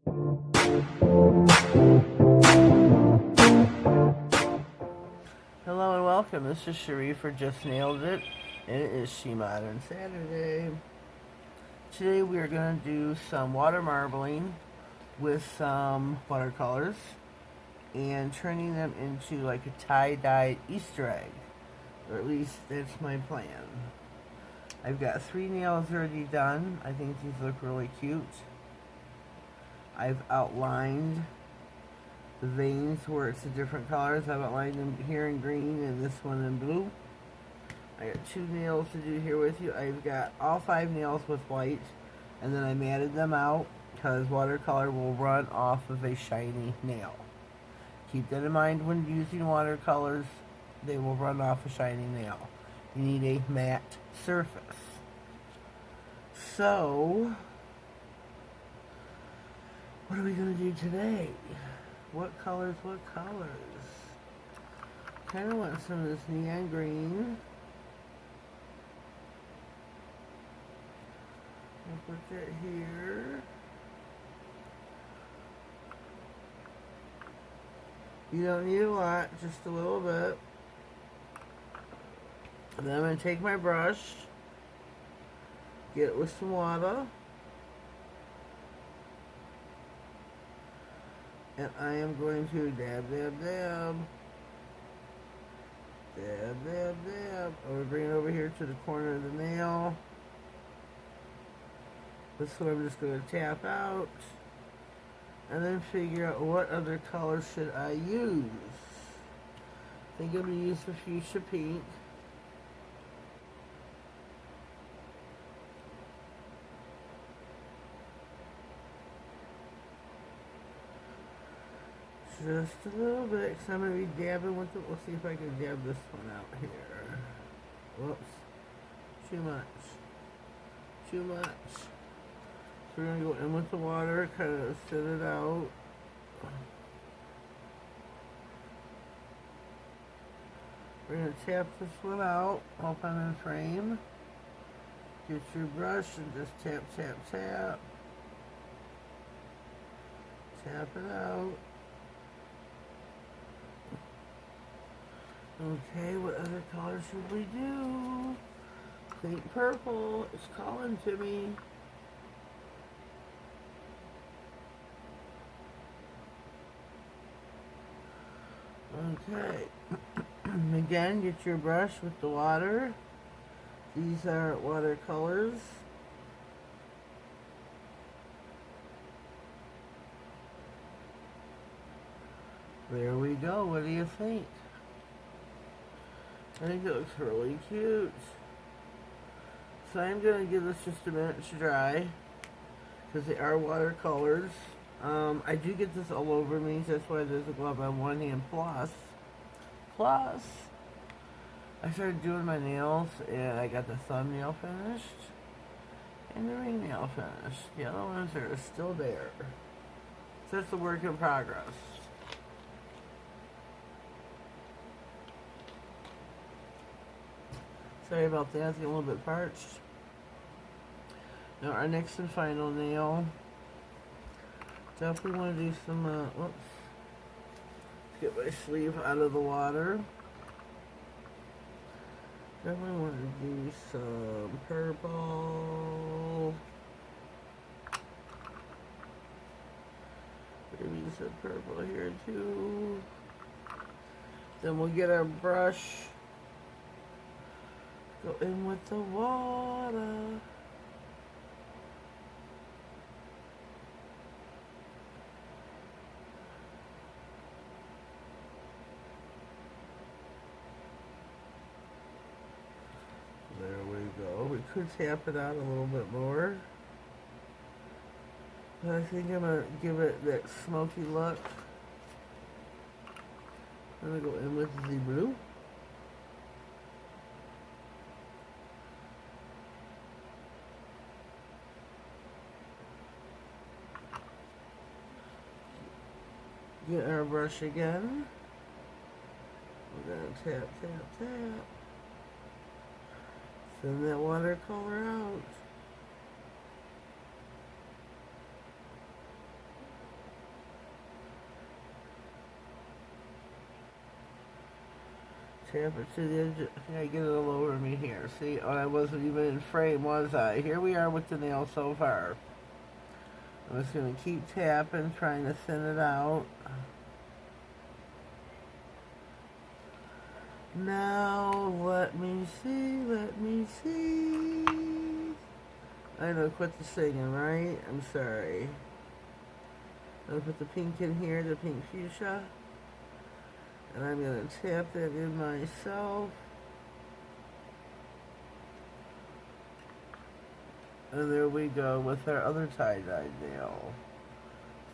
Hello and welcome. This is Cherie for Just Nailed It, and it is SheModern Saturday. Today we are going to do some water marbling with some watercolors and turning them into like a tie-dye Easter egg, or at least that's my plan. I've got 3 nails already done. I think these look really cute. I've outlined the veins where it's the different colors. I've outlined them here in green and this one in blue. I got 2 nails to do here with you. I've got all 5 nails with white, and then I matted them out because watercolor will run off of a shiny nail. Keep that in mind when using watercolors. They will run off a shiny nail. You need a matte surface. So, what are we going to do today? What colors, what colors? Kind of want some of this neon green. I'll put that here. You don't need a lot, just a little bit. And then I'm going to take my brush, get it with some water, and I am going to dab, dab, dab, dab, dab, dab. I'm going to bring it over here to the corner of the nail. This one I'm just going to tap out, and then figure out what other color should I use. I think I'm going to use the fuchsia pink. Just a little bit, because I'm going to be dabbing with it. We'll see if I can dab this one out here. Whoops. Too much. Too much. So we're going to go in with the water, kind of set it out. We're going to tap this one out. Hope I'm in frame. Get your brush and just tap, tap, tap. Tap it out. Okay, what other color should we do? I think purple is calling to me. Okay. Again, get your brush with the water. These are watercolors. There we go. What do you think? I think it looks really cute. So I'm going to give this just a minute to dry, because they are watercolors. I do get this all over me, so that's why there's a glove on one hand. Plus, I started doing my nails, and I got the thumbnail finished, and the ringnail finished. The other ones are still there. So it's a work in progress. Sorry about that, it's getting a little bit parched. Now our next and final nail. Definitely want to do some, whoops. Get my sleeve out of the water. Definitely want to do some purple. Maybe some purple here too. Then we'll get our brush. Go in with the water. There we go. We could tap it out a little bit more. But I think I'm going to give it that smoky look. I'm going to go in with the blue. Get our brush again. We're going to tap, tap, tap. Send that watercolor out. Tap it to the edge. I get it all over me here. See, oh, I wasn't even in frame, was I? Here we are with the nail so far. I'm just going to keep tapping, trying to thin it out. Now, let me see, let me see. I know, quit the singing, right? I'm sorry. I'll put the pink in here, the pink fuchsia. And I'm going to tap that in myself. And there we go with our other tie-dyed nail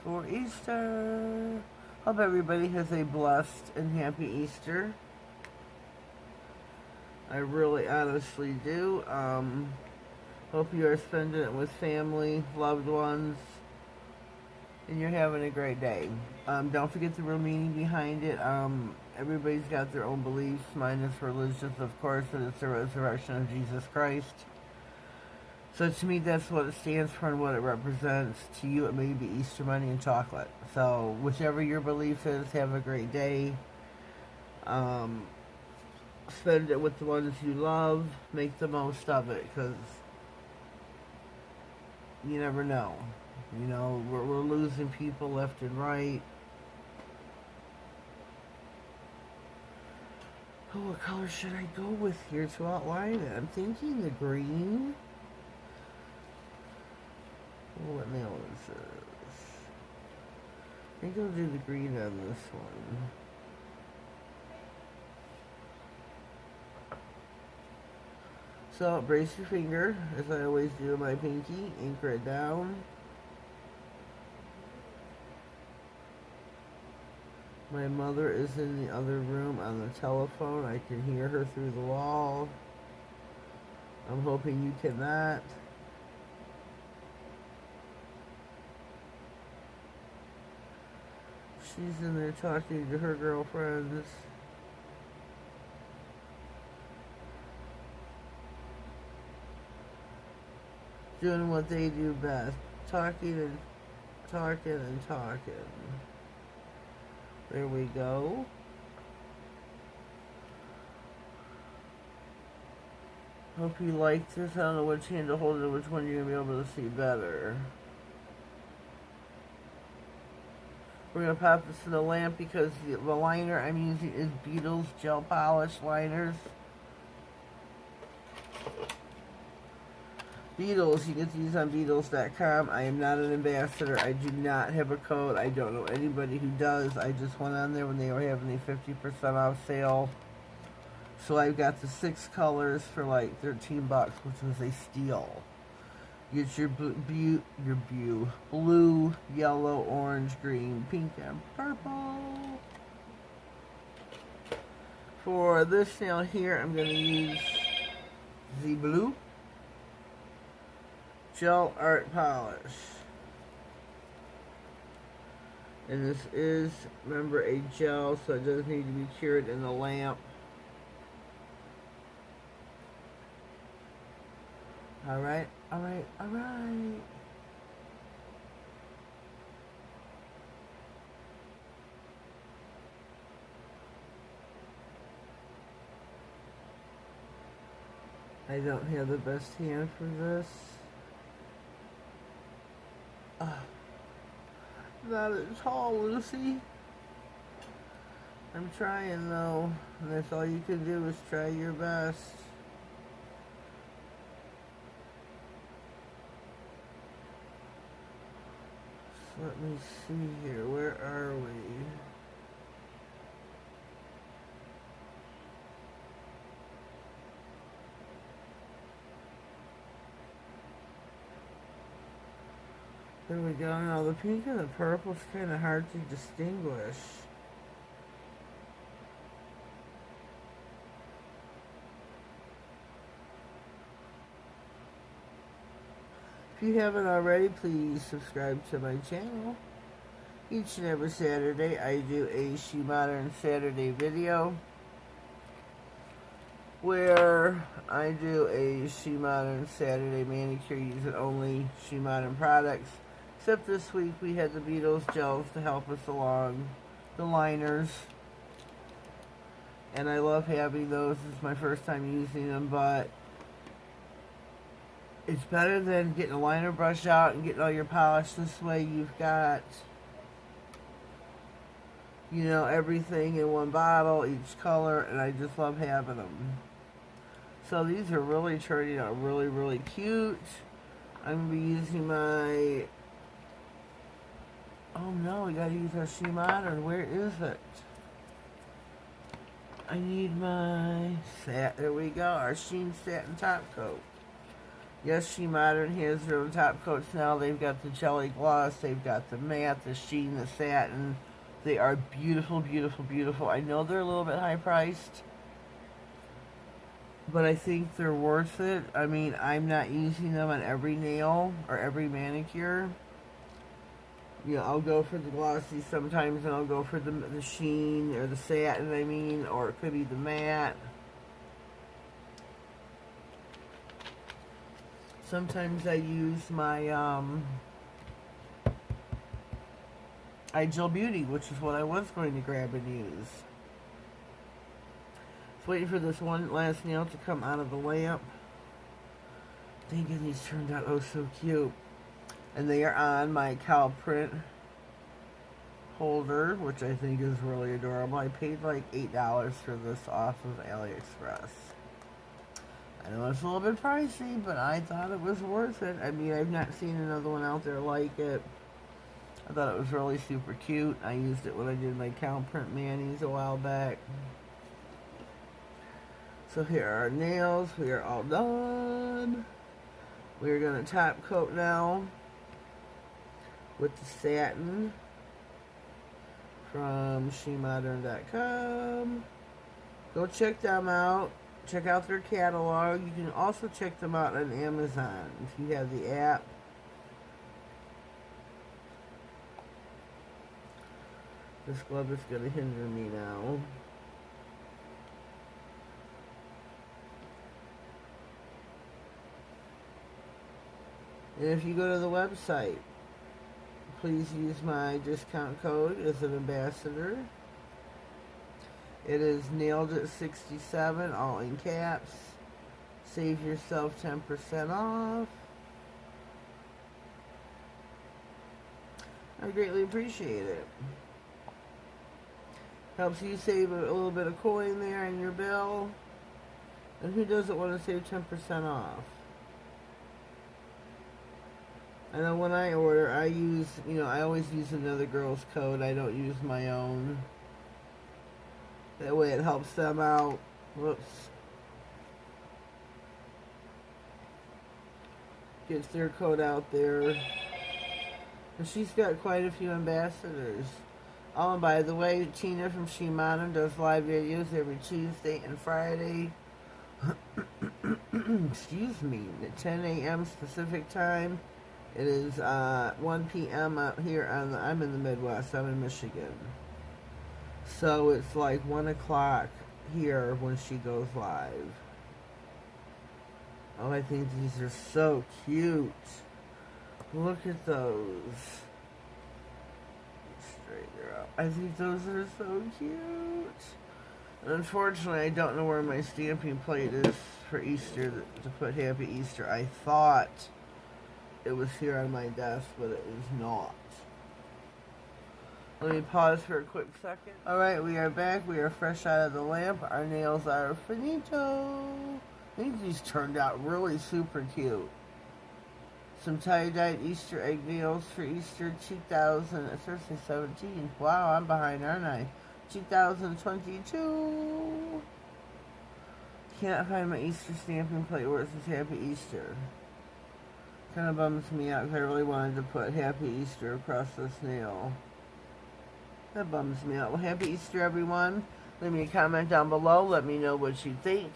for Easter. Hope everybody has a blessed and happy Easter. I really honestly do. Hope you are spending it with family, loved ones, and you're having a great day. Don't forget the real meaning behind it. Everybody's got their own beliefs. Mine is religious, of course, and it's the resurrection of Jesus Christ. So to me, that's what it stands for and what it represents. To you, it may be Easter bunny and chocolate. So whichever your belief is, have a great day. Spend it with the ones you love. Make the most of it, because you never know. You know, we're losing people left and right. Oh, what color should I go with here to outline it? I'm thinking the green. Oh, what nail is this? I think I'll do the green on this one. So, brace your finger, as I always do my pinky. Anchor it down. My mother is in the other room on the telephone. I can hear her through the wall. I'm hoping you cannot. She's in there talking to her girlfriends. Doing what they do best. Talking and talking and talking. There we go. Hope you like this. I don't know which hand to hold and which one you're going to be able to see better. We're going to pop this in the lamp because the liner I'm using is Beetles Gel Polish liners. Beetles, you get these on Beetles.com. I am not an ambassador. I do not have a code. I don't know anybody who does. I just went on there when they were having a 50% off sale. So I've got the 6 colors for like $13, which was a steal. You get your blue, yellow, orange, green, pink, and purple. For this nail here, I'm going to use the blue Gel Art Polish. And this is, remember, a gel, so it doesn't need to be cured in the lamp. Alright, alright, alright. I don't have the best hand for this. Not at all, Lucy. I'm trying though, and that's all you can do is try your best. So let me see here, where are we? There we go. Now the pink and the purple is kind of hard to distinguish. If you haven't already, please subscribe to my channel. Each and every Saturday I do a SheModern Saturday video where I do a SheModern Saturday manicure using only SheModern products. Except this week we had the Beetles gels to help us along, the liners. and I love having those. This is my first time using them, but it's better than getting a liner brush out and getting all your polish. This way you've got, you know, everything in one bottle, each color, and I just love having them. So these are really turning out really, really cute. I'm going to be using my, oh no, we got to use our SheModern. Where is it? I need my there we go, our Sheen Satin Top Coat. Yes, SheModern has their own top coats now. They've got the jelly gloss, they've got the matte, the sheen, the satin. They are beautiful, beautiful, beautiful. I know they're a little bit high priced, but I think they're worth it. I mean, I'm not using them on every nail or every manicure. You know, I'll go for the glossy sometimes, and I'll go for the sheen or the satin, I mean, or it could be the matte. Sometimes I use my Ideal Beauty, which is what I was going to grab and use. Just waiting for this one last nail to come out of the lamp. Thinking these turned out oh so cute. And they are on my cow print holder, which I think is really adorable. I paid like $8 for this off of AliExpress. I know it's a little bit pricey, but I thought it was worth it. I mean, I've not seen another one out there like it. I thought it was really super cute. I used it when I did my cow print manis a while back. So here are our nails. We are all done. We're going to top coat now with the satin from SheModern.com. Go check them out. Check out their catalog. You can also check them out on Amazon if you have the app. This glove is going to hinder me now. And if you go to the website, please use my discount code as an ambassador. It is NailedIt67, all in caps. Save yourself 10% off. I greatly appreciate it. Helps you save a little bit of coin there in your bill. And who doesn't want to save 10% off? I know when I order, I use, you know, I always use another girl's code. I don't use my own. That way it helps them out. Whoops. Gets their code out there. And she's got quite a few ambassadors. Oh, and by the way, Tina from SheModern does live videos every Tuesday and Friday. Excuse me. At 10 a.m. Pacific time. It is 1 p.m. out here I'm in the Midwest. I'm in Michigan. So it's like 1 o'clock here when she goes live. Oh, I think these are so cute. Look at those. Straighten up. I think those are so cute. And unfortunately, I don't know where my stamping plate is for Easter to put Happy Easter. I thought it was here on my desk, but it is not. Let me pause for a quick second. Alright, we are back. We are fresh out of the lamp. Our nails are finito. I think these turned out really super cute. Some tie-dyed Easter egg nails for Easter 2017. Wow, I'm behind, aren't I? 2022. Can't find my Easter stamping plate where it says Happy Easter. Kind of bums me out because I really wanted to put Happy Easter across this nail. That bums me out. Well, Happy Easter, everyone. Leave me a comment down below. Let me know what you think.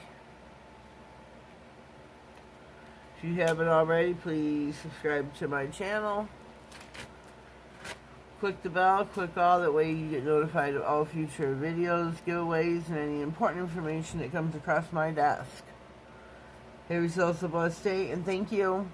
If you haven't already, please subscribe to my channel. Click the bell, click all. That way you get notified of all future videos, giveaways, and any important information that comes across my desk. Have yourselves a blessed day, and thank you.